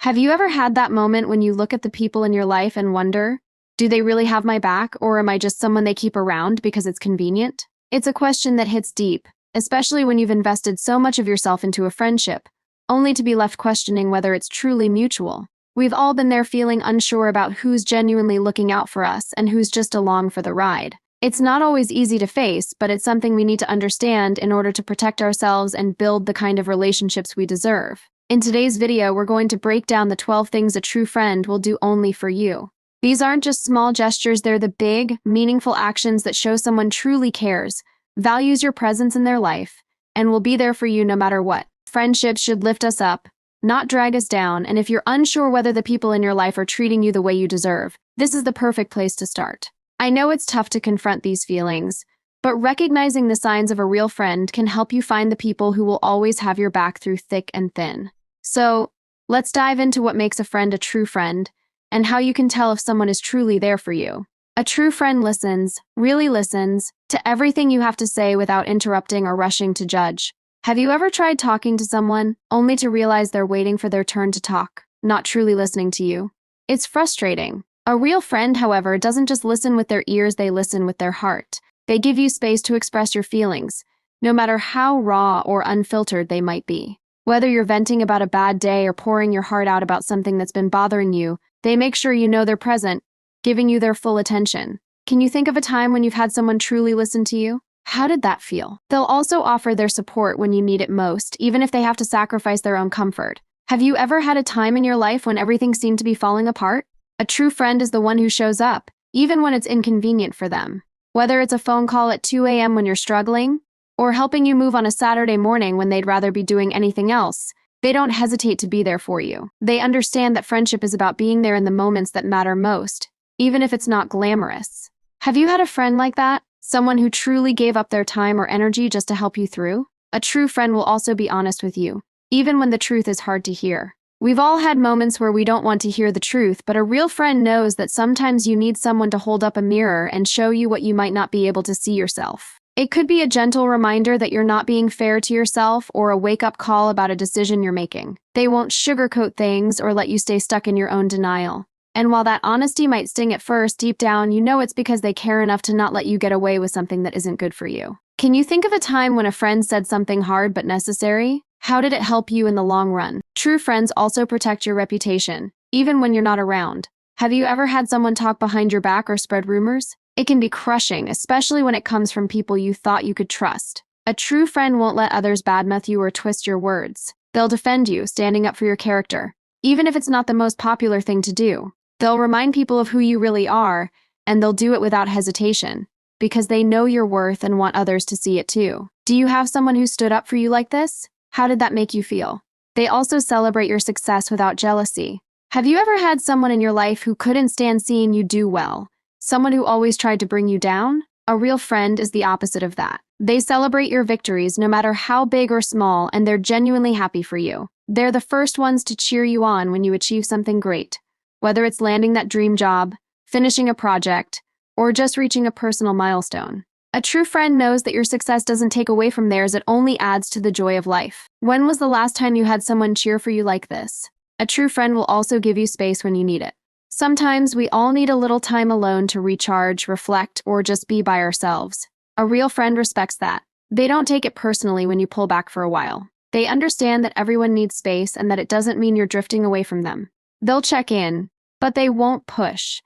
Have you ever had that moment when you look at the people in your life and wonder, do they really have my back, or am I just someone they keep around because it's convenient? It's a question that hits deep, especially when you've invested so much of yourself into a friendship, only to be left questioning whether it's truly mutual. We've all been there feeling unsure about who's genuinely looking out for us and who's just along for the ride. It's not always easy to face, but it's something we need to understand in order to protect ourselves and build the kind of relationships we deserve. In today's video, we're going to break down the 12 things a true friend will do only for you. These aren't just small gestures, they're the big, meaningful actions that show someone truly cares, values your presence in their life, and will be there for you no matter what. Friendships should lift us up, not drag us down, and if you're unsure whether the people in your life are treating you the way you deserve, this is the perfect place to start. I know it's tough to confront these feelings, but recognizing the signs of a real friend can help you find the people who will always have your back through thick and thin. So, let's dive into what makes a friend a true friend, and how you can tell if someone is truly there for you. A true friend listens, really listens, to everything you have to say without interrupting or rushing to judge. Have you ever tried talking to someone, only to realize they're waiting for their turn to talk, not truly listening to you? It's frustrating. A real friend, however, doesn't just listen with their ears, they listen with their heart. They give you space to express your feelings, no matter how raw or unfiltered they might be. Whether you're venting about a bad day or pouring your heart out about something that's been bothering you, they make sure you know they're present, giving you their full attention. Can you think of a time when you've had someone truly listen to you? How did that feel? They'll also offer their support when you need it most, even if they have to sacrifice their own comfort. Have you ever had a time in your life when everything seemed to be falling apart? A true friend is the one who shows up, even when it's inconvenient for them. Whether it's a phone call at 2 a.m. when you're struggling, or helping you move on a Saturday morning when they'd rather be doing anything else, they don't hesitate to be there for you. They understand that friendship is about being there in the moments that matter most, even if it's not glamorous. Have you had a friend like that? Someone who truly gave up their time or energy just to help you through? A true friend will also be honest with you, even when the truth is hard to hear. We've all had moments where we don't want to hear the truth, but a real friend knows that sometimes you need someone to hold up a mirror and show you what you might not be able to see yourself. It could be a gentle reminder that you're not being fair to yourself, or a wake-up call about a decision you're making. They won't sugarcoat things or let you stay stuck in your own denial. And while that honesty might sting at first, deep down, you know it's because they care enough to not let you get away with something that isn't good for you. Can you think of a time when a friend said something hard but necessary? How did it help you in the long run? True friends also protect your reputation, even when you're not around. Have you ever had someone talk behind your back or spread rumors? It can be crushing, especially when it comes from people you thought you could trust. A true friend won't let others badmouth you or twist your words. They'll defend you, standing up for your character, even if it's not the most popular thing to do. They'll remind people of who you really are, and they'll do it without hesitation, because they know your worth and want others to see it too. Do you have someone who stood up for you like this? How did that make you feel? They also celebrate your success without jealousy. Have you ever had someone in your life who couldn't stand seeing you do well? Someone who always tried to bring you down? A real friend is the opposite of that. They celebrate your victories, no matter how big or small, and they're genuinely happy for you. They're the first ones to cheer you on when you achieve something great, whether it's landing that dream job, finishing a project, or just reaching a personal milestone. A true friend knows that your success doesn't take away from theirs, it only adds to the joy of life. When was the last time you had someone cheer for you like this? A true friend will also give you space when you need it. Sometimes we all need a little time alone to recharge, reflect, or just be by ourselves. A real friend respects that. They don't take it personally when you pull back for a while. They understand that everyone needs space and that it doesn't mean you're drifting away from them. They'll check in, but they won't push.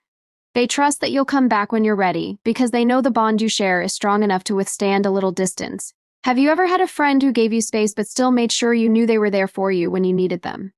They trust that you'll come back when you're ready, because they know the bond you share is strong enough to withstand a little distance. Have you ever had a friend who gave you space but still made sure you knew they were there for you when you needed them?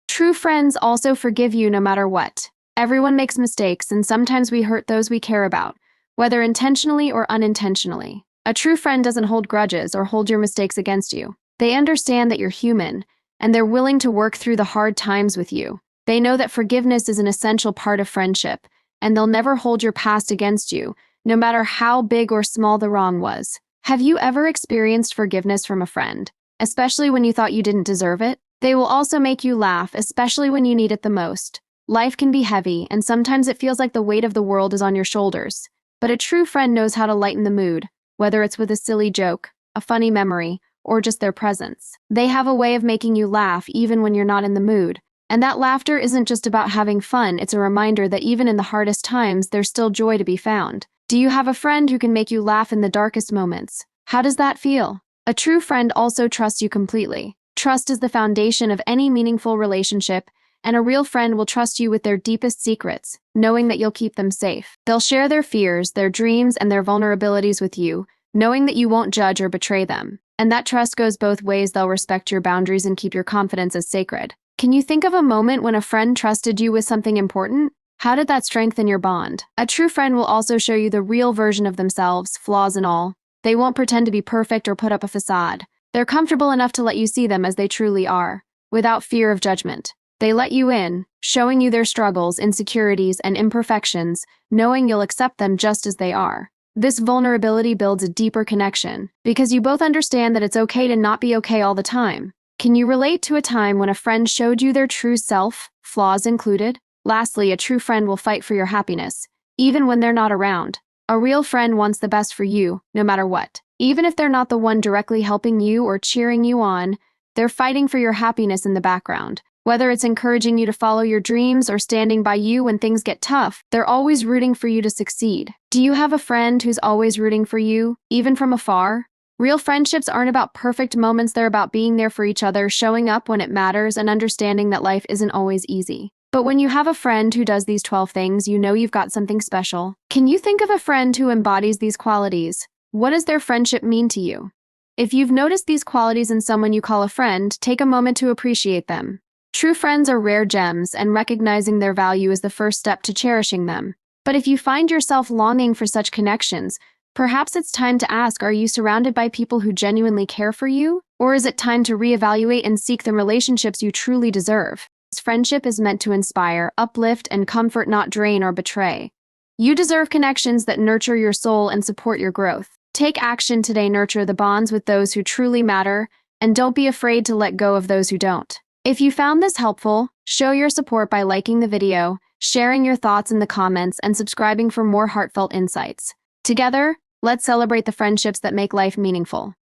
True friends also forgive you no matter what. Everyone makes mistakes, and sometimes we hurt those we care about, whether intentionally or unintentionally. A true friend doesn't hold grudges or hold your mistakes against you. They understand that you're human, and they're willing to work through the hard times with you. They know that forgiveness is an essential part of friendship, and they'll never hold your past against you, no matter how big or small the wrong was. Have you ever experienced forgiveness from a friend, especially when you thought you didn't deserve it? They will also make you laugh, especially when you need it the most. Life can be heavy, and sometimes it feels like the weight of the world is on your shoulders. But a true friend knows how to lighten the mood, whether it's with a silly joke, a funny memory, or just their presence. They have a way of making you laugh even when you're not in the mood, And that laughter isn't just about having fun, it's a reminder that even in the hardest times, there's still joy to be found. Do you have a friend who can make you laugh in the darkest moments? How does that feel? A true friend also trusts you completely. Trust is the foundation of any meaningful relationship, and a real friend will trust you with their deepest secrets, knowing that you'll keep them safe. They'll share their fears, their dreams, and their vulnerabilities with you, knowing that you won't judge or betray them. And that trust goes both ways. They'll respect your boundaries and keep your confidence as sacred. Can you think of a moment when a friend trusted you with something important? How did that strengthen your bond? A true friend will also show you the real version of themselves, flaws and all. They won't pretend to be perfect or put up a facade. They're comfortable enough to let you see them as they truly are, without fear of judgment. They let you in, showing you their struggles, insecurities, and imperfections, knowing you'll accept them just as they are. This vulnerability builds a deeper connection, because you both understand that it's okay to not be okay all the time. Can you relate to a time when a friend showed you their true self, flaws included? Lastly, a true friend will fight for your happiness, even when they're not around. A real friend wants the best for you, no matter what. Even if they're not the one directly helping you or cheering you on, they're fighting for your happiness in the background. Whether it's encouraging you to follow your dreams or standing by you when things get tough, they're always rooting for you to succeed. Do you have a friend who's always rooting for you, even from afar? Real friendships aren't about perfect moments, they're about being there for each other, showing up when it matters, and understanding that life isn't always easy. But when you have a friend who does these 12 things, you know you've got something special. Can you think of a friend who embodies these qualities? What does their friendship mean to you? If you've noticed these qualities in someone you call a friend, take a moment to appreciate them. True friends are rare gems, and recognizing their value is the first step to cherishing them. But if you find yourself longing for such connections, perhaps it's time to ask, are you surrounded by people who genuinely care for you? Or is it time to reevaluate and seek the relationships you truly deserve? Friendship is meant to inspire, uplift, and comfort, not drain or betray. You deserve connections that nurture your soul and support your growth. Take action today, nurture the bonds with those who truly matter, and don't be afraid to let go of those who don't. If you found this helpful, show your support by liking the video, sharing your thoughts in the comments, and subscribing for more heartfelt insights. Together, let's celebrate the friendships that make life meaningful.